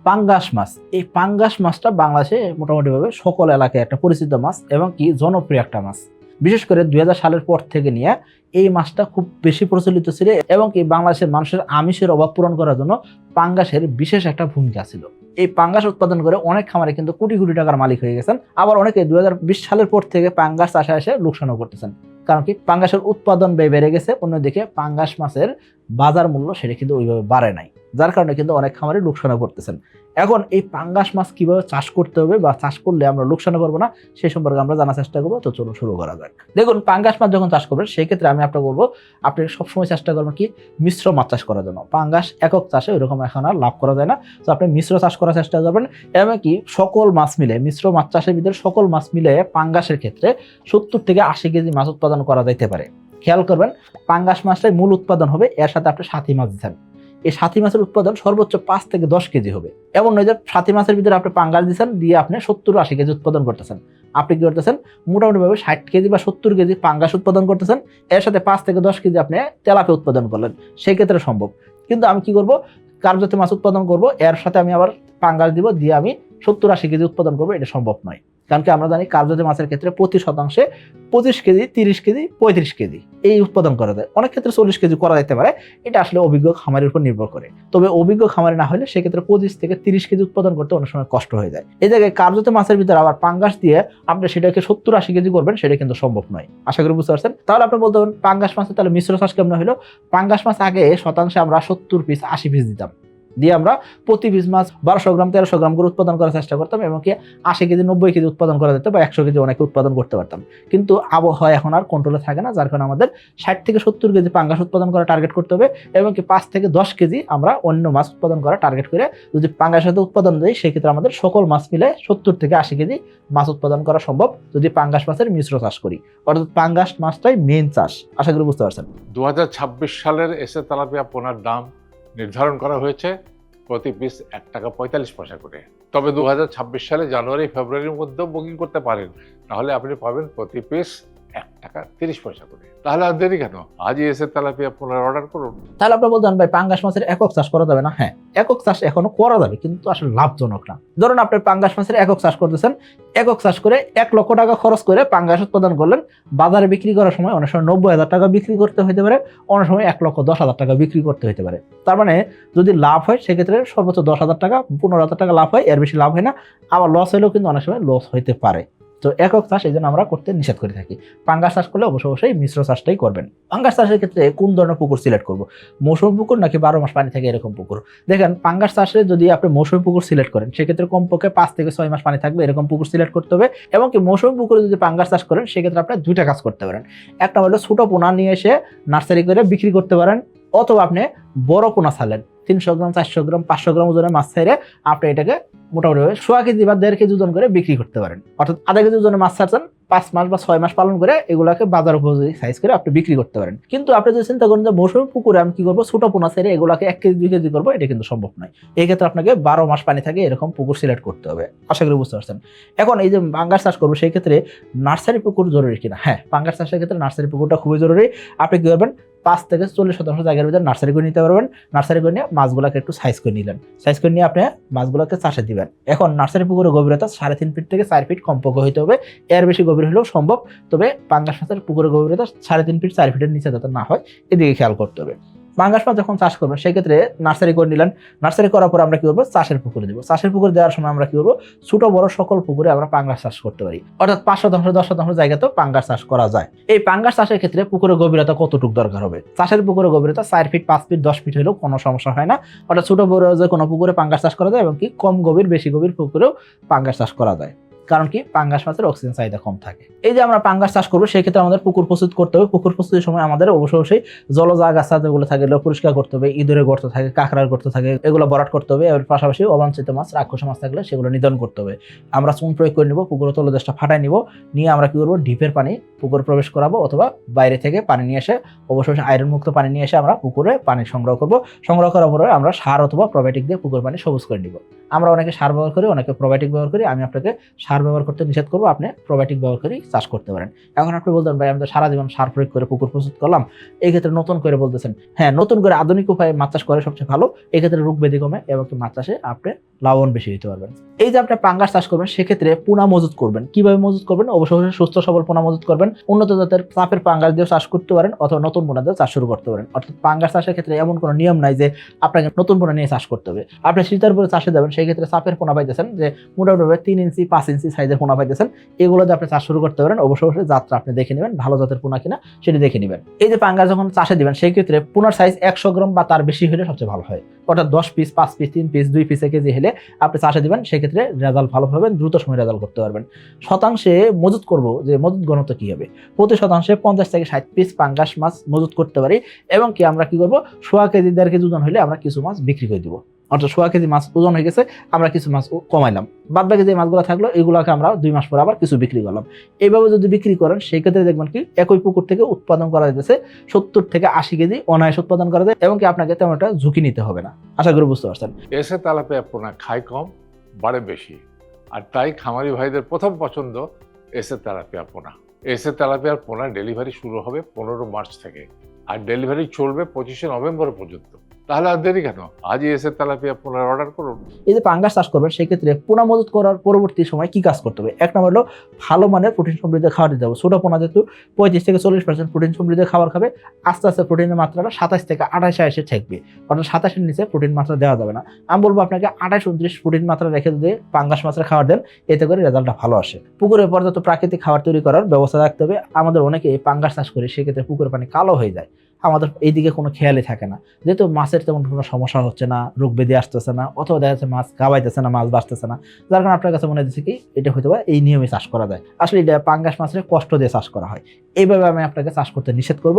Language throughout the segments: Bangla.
পাঙ্গাস মাছ। এই পাঙ্গাস মাছটা বাংলাদেশে মোটামুটিভাবে সকল এলাকায় একটা পরিচিত মাছ এবং কি জনপ্রিয় একটা মাছ। বিশেষ করে 2000 সালের পর থেকে নিয়ে এই মাছটা খুব বেশি প্রচলিত ছিল এবং কি বাংলাদেশের মানুষের আমিষের অভাব পূরণ করার জন্য পাঙ্গাসের বিশেষ একটা ভূমিকা ছিল। এই পাঙ্গাস উৎপাদন করে অনেক খামারে কিন্তু কোটি কোটি টাকার মালিক হয়ে গেছেন। আবার অনেকে 2020 সালের পর থেকে পাঙ্গাস চাষে এসে লোকসানও করতেছেন। কারণ কি পাঙ্গাসের উৎপাদন ব্যয় বেড়ে গেছে, অন্যদিকে পাঙ্গাস মাছের বাজার মূল্য সেটা কিন্তু ওইভাবে বাড়ে নাই, যার কারণে কিন্তু অনেক খামারে লোকসানও করতেছেন। এখন এই পাঙ্গাস মাছ কিভাবে চাষ করতে হবে বা চাষ করলে আমরা লোকসানও করবো না সেই সম্পর্কে আমরা জানার চেষ্টা করবো। তো চলুন শুরু করা যাক। দেখুন, পাঙ্গাস মাছ যখন চাষ করবেন সেই ক্ষেত্রে আমি আপনাকে বলবো আপনি সবসময় চেষ্টা করবেন কি মিশ্র মাছ চাষ করার জন্য। পাঙ্গাস একক চাষে ওইরকম এখন আর লাভ করা যায় না, তো আপনি মিশ্র চাষ করার চেষ্টা করবেন। এবং কি সকল মাছ মিলে মিশ্র মাছ চাষের ভিতরে সকল মাছ মিলে পাঙ্গাসের ক্ষেত্রে 70 থেকে 80 কেজি মাছ উৎপাদন করা যাইতে পারে। খেয়াল করবেন, পাঙ্গাস মাছটাই মূল উৎপাদন হবে, এর সাথে আপনি সাথী মাছ দিচ্ছেন। এই সাথী মাছের উৎপাদন সর্বোচ্চ 5 থেকে 10 কেজি হবে। এমন নয় যে সাথী মাছের ভিতরে আপনি পাঙ্গাস দিচ্ছেন দিয়ে আপনি 70-80 কেজি উৎপাদন করতেছেন। আপনি কি করতেছেন, মোটামুটিভাবে 60 কেজি বা 70 কেজি পাঙ্গাস উৎপাদন করতেছেন, এর সাথে 5 থেকে 10 কেজি আপনি তেলাপিয়া উৎপাদন করলেন, সেই ক্ষেত্রে সম্ভব। কিন্তু আমি কি করব, কার্পজাতীয় মাছ উৎপাদন করব, এর সাথে আমি আবার পাঙ্গাস দিব, দিয়ে আমি 70-80 কেজি উৎপাদন করবো, এটা সম্ভব নয়। কারণ কি আমরা জানি কার্পজাতীয় মাছের ক্ষেত্রে প্রতি শতাংশে 25 কেজি, 30 কেজি, 35 কেজি এই উৎপাদন করা যায়। অনেক ক্ষেত্রে 40 কেজি করা যেতে পারে, এটা আসলে অভিজ্ঞ খামারের উপর নির্ভর করে। তবে অভিজ্ঞ খামারে না হলে সেক্ষেত্রে 25 থেকে 30 কেজি উৎপাদন করতে অনেক সময় কষ্ট হয়ে যায়। এই জায়গায় কার্পজাতীয় মাছের ভিতরে আবার পাঙ্গাস দিয়ে আপনি সেটাকে 70-80 কেজি করবেন, সেটা কিন্তু সম্ভব নয়। আশা করি বুঝতে পারছেন। তাহলে আপনি বলতে পারেন পাঙ্গাস মাছের তাহলে মিশ্র চাষ কেমন হলো। পাঙ্গাস মাছ আগে শতাংশে আমরা 70 পিস 80 পিস দিতাম, দিয়ে আমরা প্রতি পিস মাছ 1200 গ্রাম 1300 গ্রাম করে উৎপাদন করার চেষ্টা করতাম এবং কি 80 কেজি 90 কেজি উৎপাদন করা যেত বা 100 কেজি অনেকে উৎপাদন করতে পারতাম। কিন্তু আবহাওয়া এখন আর কন্ট্রোলে থাকে না, যার কারণে আমাদের 60 থেকে 70 কেজি পাঙ্গাস উৎপাদন করা টার্গেট করতে হবে এবং কি 5 থেকে 10 কেজি আমরা অন্য মাছ উৎপাদন করা টার্গেট করে যদি পাঙ্গাসের সাথে উৎপাদন দেয় সেক্ষেত্রে আমাদের সকল মাছ মিলে 70 থেকে 80 কেজি মাছ উৎপাদন করা সম্ভব যদি পাঙ্গাস মাছের মিশ্র চাষ করি, অর্থাৎ পাঙ্গাস মাছটাই মেইন চাষ। আশা করি বুঝতে পারছেন। 2026 সালের এসে তেলাপিয়া পোনার দাম নির্ধারণ করা হয়েছে প্রতি পিস 1 টাকা 45 পয়সা করে। তবে 2026 সালে জানুয়ারি ফেব্রুয়ারির মধ্যেও বুকিং করতে পারেন, তাহলে আপনি পাবেন প্রতি পিস 1 টাকা 30 পয়সা করে। তাহলে আর দেরি কেন, আজই এসে তেলাপিয়া পোনার অর্ডার করুন। তাহলে আপনারা বলতেন ভাই পাঙ্গাস মাছের একক চাষ করা যাবে না? হ্যাঁ, একক চাষ এখনো করা যাবে, কিন্তু আসলে লাভজনক না। ধরুন আপনি পাঙ্গাস মাছের একক চাষ করতেছেন, একক চাষ করে 1 লক্ষ টাকা খরচ করে পাঙ্গাস উৎপাদন করলেন, বাজারে বিক্রি করার সময় অনেক সময় 90,000 টাকা বিক্রি করতে হতে পারে, অনেক সময় 1,10,000 টাকা বিক্রি করতে হতে পারে। তার মানে যদি লাভ হয় সেক্ষেত্রে সর্বোচ্চ 10,000 টাকা 15,000 টাকা লাভ হয়, এর বেশি লাভ হয় না। আবার লস হলেও কিন্তু অনেক সময় লস হইতে পারে। তো একক চাষ এই জন্য আমরা করতে নিষেধ করে থাকি। পাঙ্গাস চাষ করলে অবশ্যই মিশ্র চাষটাই করবেন। পাঙ্গাস চাষের ক্ষেত্রে কোন ধরনের পুকুর সিলেক্ট করব, মৌসুমী পুকুর নাকি 12 মাস পানি থাকে এরকম পুকুর? দেখেন, পাঙ্গাস চাষে যদি আপনি মৌসুমী পুকুর সিলেক্ট করেন সেক্ষেত্রে কমপক্ষে 5 থেকে 6 মাস পানি থাকবে এরকম পুকুর সিলেক্ট করতে হবে। এবং কি মৌসুমী পুকুরে যদি পাঙ্গাস চাষ করেন সেক্ষেত্রে আপনি 2টা কাজ করতে পারেন। একটা হলো ছোট পোনা নিয়ে এসে নার্সারি করে বিক্রি করতে পারেন, অথবা আপনি বড় পোনা ছাড়লেন 300 গ্রাম 400 গ্রাম 500 গ্রাম ওজনের মাছ ছাড়ে আপনি এটাকে মোটামুটি 1.5 কেজি বা 1.5 কেজি ওজন করে বিক্রি করতে পারেন। অর্থাৎ আধা কেজি ওজনের মাছ ছাড়ছেন, 5 মাস বা 6 মাস পালন করে এগুলাকে বাজার উপযোগী সাইজ করে আপনি বিক্রি করতে পারেন। কিন্তু আপনি যদি চিন্তা করেন যে মৌসুমী পুকুরে আমি কি করবো, ছোট পোনা ছেড়ে এগুলাকে 1 কেজি 2 কেজি করবো, এটা কিন্তু সম্ভব নয়। এই ক্ষেত্রে আপনাকে 12 মাস পানি থাকে এরকম পুকুর সিলেক্ট করতে হবে। আশা করি বুঝতে পারছেন। এখন এই যে পাঙ্গাস চাষ করবো সেই ক্ষেত্রে নার্সারি পুকুর জরুরি কিনা? হ্যাঁ, পাঙ্গাস চাষের ক্ষেত্রে নার্সারি পুকুরটা খুবই জরুরি। আপনি কি করবেন, 5 থেকে 40% জায়গার ভিতরে নার্সারি করে নিতে পারবেন। নার্সারি করে নিয়ে মাছগুলোকে একটু সাইজ করে নিলেন, সাইজ করে নিয়ে আপনি মাছগুলোকে চাষে দিবেন। এখন নার্সারি পুকুরের গভীরতা 3.5 ফিট থেকে 4 ফিট কমপক্ষে হইতে হবে, এর বেশি গভীর হলেও সম্ভব। তবে পাঙ্গাস মাছের পুকুরের গভীরতা 3.5 ফিট 4 ফিটের নিচে যাতে না হয় এদিকে খেয়াল করতে হবে। পাঙ্গাস মাছ যখন চাষ করবেন সেক্ষেত্রে নার্সারি করে নিলেন, নার্সারি করার পর আমরা কি করবো, চাষের পুকুরে দিব। চাষের পুকুর দেওয়ার সময় আমরা কি করবো, ছোট বড় সকল পুকুরে আমরা পাঙ্গাস চাষ করতে পারি। অর্থাৎ 5-10 জায়গাতেও পাঙ্গাস চাষ করা যায়। এই পাঙ্গাস চাষের ক্ষেত্রে পুকুরের গভীরতা কতটুকু দরকার হবে? চাষের পুকুরের গভীরতা 4 ফিট 5 ফিট 10 ফিট হলেও কোনো সমস্যা হয় না। অর্থাৎ ছোট বড় যে কোনো পুকুরে পাঙ্গাস চাষ করা যায় এবং কি কম গভীর বেশি গভীর পুকুরেও পাঙ্গাস চাষ করা যায়। কারণ কি পাঙ্গাস মাছের অক্সিজেন চাহিদা কম থাকে। এই যে আমরা পাঙ্গাস চাষ করবো সেই ক্ষেত্রে আমাদের পুকুর প্রস্তুত করতে হবে। পুকুর প্রস্তুতির সময় আমাদের অবশ্যই জলজ আগাছা যেগুলো থাকে এগুলো পরিষ্কার করতে হবে, ইঁদুরের গর্ত থাকে, কাঁকড়ার গর্ত থাকে, এগুলো ভরাট করতে হবে। এর পাশাপাশি অবাঞ্ছিত মাছ রাক্ষস মাছ থাকলে সেগুলো নিধন করতে হবে। আমরা চুন প্রয়োগ করে নিব, পুকুরের তলদেশটা ফাটাই নিব, নিয়ে আমরা কি করবো, ডিপের পানি পুকুরে প্রবেশ করাবো অথবা বাইরে থেকে পানি নিয়ে এসে অবশ্যই আয়রন মুক্ত পানি নিয়ে এসে আমরা পুকুরে পানি সংগ্রহ করব। সংগ্রহ করার পরে আমরা সার অথবা প্রোবায়োটিক দিয়ে পুকুর পানি সবুজ করে নিব। আমরা অনেকে সার ব্যবহার করি, অনেকে প্রোবায়োটিক ব্যবহার করি। আমি আপনাকে সার ব্যবহার করতে নিষেধ করবো, আপনি প্রোবায়োটিক ব্যবহার করেই চাষ করতে পারেন। এখন আপনি বলতেন ভাই আমি তো সারা জীবন সার প্রয়োগ করে পুকুর প্রস্তুত করলাম, এই ক্ষেত্রে নতুন করে বলতেছেন, হ্যাঁ নতুন করে আধুনিক উপায়ে মাছ চাষ করে সবচেয়ে ভালো, এই ক্ষেত্রে রোগ ব্যাধি কমে এবং মাছ চাষে আপনি লাভবান বেশি হতে পারবেন। এই যে আপনি পাঙ্গাস চাষ করবেন সেক্ষেত্রে পোনা মজুত করবেন, কিভাবে মজুত করবেন? অবশ্যই সুস্থ সবল পোনা মজুত করবেন। উন্নত জাতের চাপের পাঙ্গাস দিয়ে চাষ করতে পারেন অথবা নতুন পোনা দিয়ে চাষ শুরু করতে পারেন। অর্থাৎ পাঙ্গাস চাষের ক্ষেত্রে এমন কোনো নিয়ম নাই যে আপনাকে নতুন পোনা নিয়ে চাষ করতে হবে। আপনি শীতের পরে চাষে যাবেন, সেই ক্ষেত্রে চাপের পোনা পাইতেছেন যে মোটামুটি 3 ইঞ্চি 5 ইঞ্চি সাইজের পোনা পাইতেছেন, এগুলো দিয়ে আপনি চাষ শুরু করতে পারেন। অবশ্যই জাতটা আপনি দেখে নেবেন, ভালো জাতের পোনা কিনা সেটি দেখে নেবেন। এই যে পাঙ্গাস যখন চাষে দিবেন সেই ক্ষেত্রে পোনার সাইজ 100 গ্রাম বা তার বেশি হলে সবচেয়ে ভালো হয়। অর্থাৎ 10 piece, 5 piece, 3 piece, 2 piece KG হলে আপনি চাষে দিবেন, সেক্ষেত্রে রেজাল্ট ভালো পাবেন, দ্রুত সময় রেজাল্ট করতে পারবেন। শতাংশে মজুত করব যে মজুত ঘনত্ব কি হবে? প্রতি শতাংশে 50 থেকে 60 পিস পাঙ্গাস মাছ মজুত করতে পারি এবং কি আমরা কি করব, 1.5 কেজি 1.5 কেজি ওজন হলে আমরা কিছু মাছ বিক্রি করে দিব। অর্থাৎ 1.5 কেজি মাছ ওজন হয়ে গেছে, আমরা কিছু মাছ কমাইলাম, বাদ বাকি যে মাছগুলো থাকলো এগুলোকে আমরা 2 মাস পর আবার কিছু বিক্রি করলাম। এইভাবে যদি বিক্রি করেন সেই ক্ষেত্রে দেখবেন কি একই পুকুর থেকে উৎপাদন করা যাচ্ছে 70 থেকে 80 কেজি অনায়াসে উৎপাদন করা যায় এবং কি আপনাকে তেমন একটা ঝুঁকি নিতে হবে না। আশা করি বুঝতে পারছেন। এসে তেলাপিয়া পোনা খায় কম, বাড়ে বেশি, আর তাই খামারি ভাইদের প্রথম পছন্দ এসে তেলাপিয়া পোনা। এসে তেলাপিয়ার পোনা ডেলিভারি শুরু হবে 15 মার্চ থেকে, আর ডেলিভারি চলবে 25 নভেম্বর পর্যন্ত। তাহলে আর দেরি কেন, আজই এসে তেলাপিয়া পোনার অর্ডার করুন। এই যে পাঙ্গাস চাষ করবেন সেক্ষেত্রে পোনা মজুত করার পরবর্তী সময় কি কাজ করতে হবে? 1 নম্বর হলো ভালো মানের প্রোটিন সমৃদ্ধ খাবার দিতে হবে। ছোট পোনা যেহেতু 35 থেকে 40% প্রোটিন সমৃদ্ধ খাবার খাবে, আস্তে আস্তে প্রোটিনের মাত্রাটা 27 থেকে 28 এসে ঠেকবে। অর্থাৎ 27 এর নিচে প্রোটিন মাত্রা দেওয়া যাবে না। আমি বলবো আপনাকে 28-29 প্রোটিন মাত্রা রেখে যদি পাঙ্গাস মাছের খাবার দেন, এতে করে রেজাল্টটা ভালো আসে। পুকুরে পর্যাপ্ত প্রাকৃতিক খাবার তৈরি করার ব্যবস্থা রাখতে হবে। আমাদের অনেকে পাঙ্গাস চাষ করে সেক্ষেত্রে পুকুরের পানি কালো হয়ে যায়, আমাদের এইদিকে কোনো খেয়ালই থাকে না। যেহেতু মাছের তেমন কোনো সমস্যা হচ্ছে না, রোগ ব্যাধি আসতেছে না, অথবা দেখা যাচ্ছে মাছ গাবাইতেছে না, মাছ বাঁচতেছে না, যার কারণে আপনার কাছে মনে হচ্ছে কি এটা হয়তো বা এই নিয়মে চাষ করা যায়। আসলে এটা পাঙ্গাস মাছের কষ্ট দিয়ে চাষ করা হয়। এইভাবে আমি আপনাকে চাষ করতে নিষেধ করব।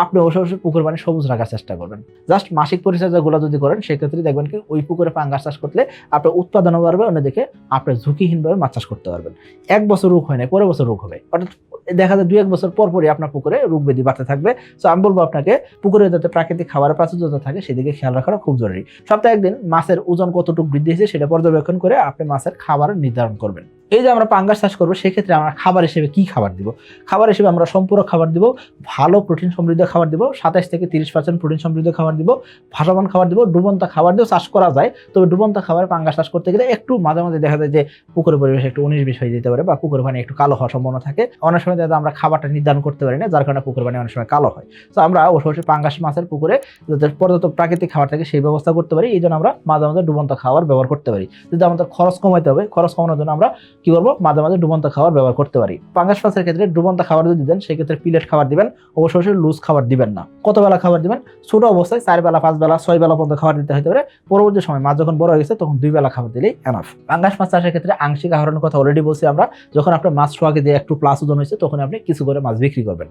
আপনি অবশ্যই পুকুর পানি সবুজ রাখার চেষ্টা করবেন। জাস্ট মাসিক পরিচর্যাগুলো যদি করেন সেক্ষেত্রে দেখবেন কি ওই পুকুরে পাঙ্গাস চাষ করলে আপনার উৎপাদনও বাড়বে, অন্যদিকে আপনি ঝুঁকিহীনভাবে মাছ চাষ করতে পারবেন। 1 বছর রোগ হয় না, পরের বছর রোগ হবে। অর্থাৎ দেখা যায় 2-1 বছর পর পরই আপনার পুকুরে রোগ ব্যাধি বাড়তে থাকবে। সো আমি বলবো আপনাকে পুকুরে যাতে প্রাকৃতিক খাবারের প্রাচুর্যতা থাকে সেদিকে খেয়াল রাখাটা খুব জরুরি। সপ্তাহে একদিন মাছের ওজন কতটুকু বৃদ্ধি হয়েছে সেটা পর্যবেক্ষণ করে আপনি মাছের খাবার নির্ধারণ করবেন। এই যে আমরা পাঙ্গাস চাষ করবো সেক্ষেত্রে আমরা খাবার হিসেবে কি খাবার দিব? খাবার হিসেবে আমরা সম্পূরক খাবার দিব, ভালো প্রোটিন সমৃদ্ধ খাবার দিব, 27 থেকে 30% প্রোটিন সমৃদ্ধ খাবার দিব, ভাসমান খাবার দিব, ডুবন্ত খাবার দিয়েও চাষ করা যায়। তবে ডুবন্ত খাবার পাঙ্গাস চাষ করতে গেলে একটু মাঝে মাঝে দেখা যায় যে পুকুরের পরিবেশ একটু 19-20 হয়ে যেতে পারে বা পুকুরের পানি একটু কালো হওয়ার সম্ভাবনা থাকে। অনেক সময় দেখা যায় আমরা খাবারটা নির্ধারণ করতে পারি না, যার কারণে পুকুরের পানি অনেক সময় কালো হয়। তো আমরা অবশ্যই পাঙ্গাস মাছের পুকুরে যাতে পর্যাপ্ত প্রাকৃতিক খাবার থাকে সেই ব্যবস্থা করতে পারি। এই জন্য আমরা মাঝে মাঝে ডুবন্ত খাবার ব্যবহার করতে পারি। যদি আমাদের খরচ কমাইতে হবে, খরচ কমানোর জন্য আমরা কি করবো, মাঝে মাঝে ডুবন্ত খাবার ব্যবহার করতে পারি। পাঙ্গাস মাছের ক্ষেত্রে ডুবন্ত খাবার যদি দেন সেক্ষেত্রে পিলেট খাবার দিবেন, অবশ্যই লুজ খাবার দিবেন না। কত বেলা খাবার দিবেন? ছোট অবস্থায় 4 বেলা, 5 বেলা, 6 বেলা পর্যন্ত খাবার দিতে হতে পারে। পরবর্তী সময় মাছ যখন বড় হয়ে গেছে তখন 2 বেলা খাবার দিলেই এনাফ। পাঙ্গাস মাছ চাষের ক্ষেত্রে আংশিক আহরণের কথা অলরেডি বলছি আমরা। যখন আপনার মাছ শোয়াকে দিয়ে একটু প্লাস ওজন হয়েছে তখন আপনি কিছু করে মাছ বিক্রি করবেন।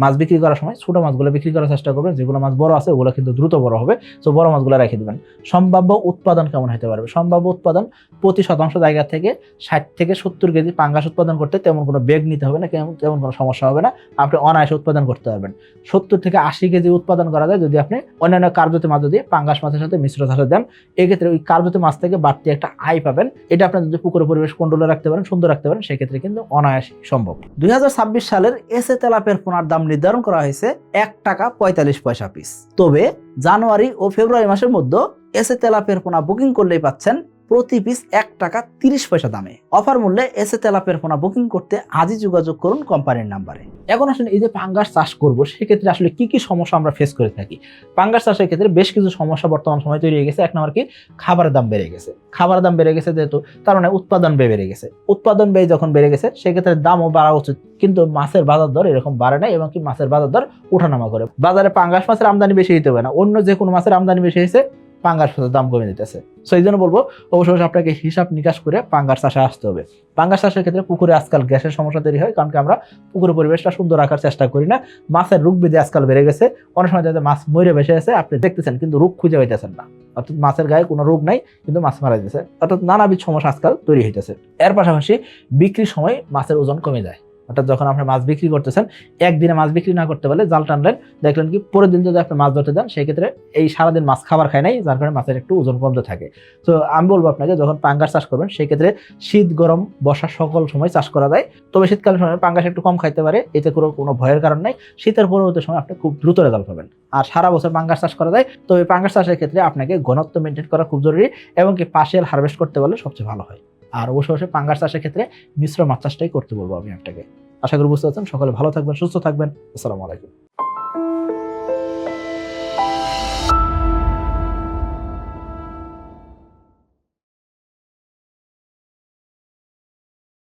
মাছ বিক্রি করার সময় ছোট মাছগুলো বিক্রি করার চেষ্টা করবেন, যেগুলো মাছ বড় আছে ওগুলো কিন্তু দ্রুত বড় হবে, তো বড় মাছগুলো রেখে দিবেন। সম্ভাব্য উৎপাদন কেমন হতে পারবে? সম্ভাব্য উৎপাদন প্রতি শতাংশ জায়গা থেকে 60 থেকে 70 কেজি পাঙ্গাস উৎপাদন করতে তেমন কোনো বেগ নিতে হবে না, তেমন কোনো সমস্যা হবে না, আপনি অনায়াসে উৎপাদন করতে পারবেন। 70 থেকে 80 কেজি উৎপাদন করা যায় যদি আপনি অন্যান্য কার্যতে মাছ যদি পাঙ্গাস মাছের সাথে মিশ্র চাষে দেন। এক্ষেত্রে ওই কার্যতে মাছ থেকে বাড়তি একটা আয় পাবেন। এটা আপনি যদি পুকুরের পরিবেশ কন্ট্রোলে রাখতে পারেন, সুন্দর রাখতে পারেন, সেক্ষেত্রে কিন্তু অনায়াসে সম্ভব। 2026 সালের এসে তেলাপিয়ার পোনার দাম নির্ধারণ করা হয়েছে 1 টাকা 45 পয়সা পিস। তবে জানুয়ারি ও ফেব্রুয়ারি মাসের মধ্যে এসে তেলাপিয়ার পোনা বুকিং করলেই পাচ্ছেন প্রতি পিস 1 টাকা 30 পয়সা দামে। অফার মূল্যে এসে তেলাপিয়ার পোনা বুকিং করতে আজই যোগাযোগ করুন কোম্পানির নাম্বারে। এখন আসলে এই যে পাঙ্গাস চাষ করব সেক্ষেত্রে আসলে কি কি সমস্যা আমরা ফেস করে থাকি? পাঙ্গাস চাষের ক্ষেত্রে বেশ কিছু সমস্যা বর্তমান সময় তৈরি হয়ে গেছে। 1 নম্বর কি, খাবারের দাম বেড়ে গেছে। খাবারের দাম বেড়ে গেছে যেহেতু তার মানে উৎপাদন ব্যয় বেড়ে গেছে। উৎপাদন ব্যয় যখন বেড়ে গেছে সেক্ষেত্রে দামও বাড়া উচিত, কিন্তু মাছের বাজার দর এরকম বাড়ে নাই এবং কি মাছের বাজার দর ওঠানামা করে। বাজারে পাঙ্গাস মাছের আমদানি বেশি হতে হবে না, অন্য যে কোনো মাছের আমদানি বেশি হয়েছে, পাঙ্গাস মাছের দাম কমে দিতেছে। সো এই জন্য বলবো অবশ্যই আপনাকে হিসাব নিকাশ করে পাঙ্গাস চাষে আসতে হবে। পাঙ্গাস চাষের ক্ষেত্রে পুকুরে আজকাল গ্যাসের সমস্যা তৈরি হয়, কারণ কি আমরা পুকুরের পরিবেশটা সুন্দর রাখার চেষ্টা করি না। মাছের রোগ ব্যাধি আজকাল বেড়ে গেছে, অনেক সময় যাতে মাছ মরে বেসে আছে আপনি দেখতেছেন কিন্তু রোগ খুঁজে পাইতেছেন না। অর্থাৎ মাছের গায়ে কোনো রোগ নাই কিন্তু মাছ মারা যাচ্ছে, অর্থাৎ নানাবিধ সমস্যা আজকাল তৈরি হইতেছে। এর পাশাপাশি বিক্রির সময় মাছের ওজন কমে যায়। অর্থাৎ যখন আপনি মাছ বিক্রি করতেছেন, একদিনে মাছ বিক্রি না করতে পারলে জাল টানলেন, দেখলেন কি পরের দিন যদি আপনি মাছ ধরতে দেন, সেই ক্ষেত্রে এই সারাদিন মাছ খাবার খায় নাই, যার কারণে মাছের একটু ওজন কমতে থাকে। তো আমি বলবো আপনাকে, যখন পাঙ্গাস চাষ করবেন সেই ক্ষেত্রে শীত গরম বর্ষা সকল সময় চাষ করা যায়। তবে শীতকালীন সময় পাঙ্গাস একটু কম খাইতে পারে, এতে কোনো ভয়ের কারণ নাই। শীতের পরবর্তী সময় আপনি খুব দ্রুত রেজাল্ট পাবেন। আর সারা বছর পাঙ্গাস চাষ করা যায়। তবে পাঙ্গাস চাষের ক্ষেত্রে আপনাকে ঘনত্ব মেনটেন করা খুব জরুরি, এবং কি পার্শিয়াল হারভেস্ট করতে পারলে সবচেয়ে ভালো হয়। আর অবশ্যই পাঙ্গাস চাষের ক্ষেত্রে মিশ্র মাছ চাষটাই করতে বলবো আমি আপনাকে। আশা করি বুঝতে পারছেন। সকলে ভালো থাকবেন, সুস্থ থাকবেন। আসসালামু আলাইকুম।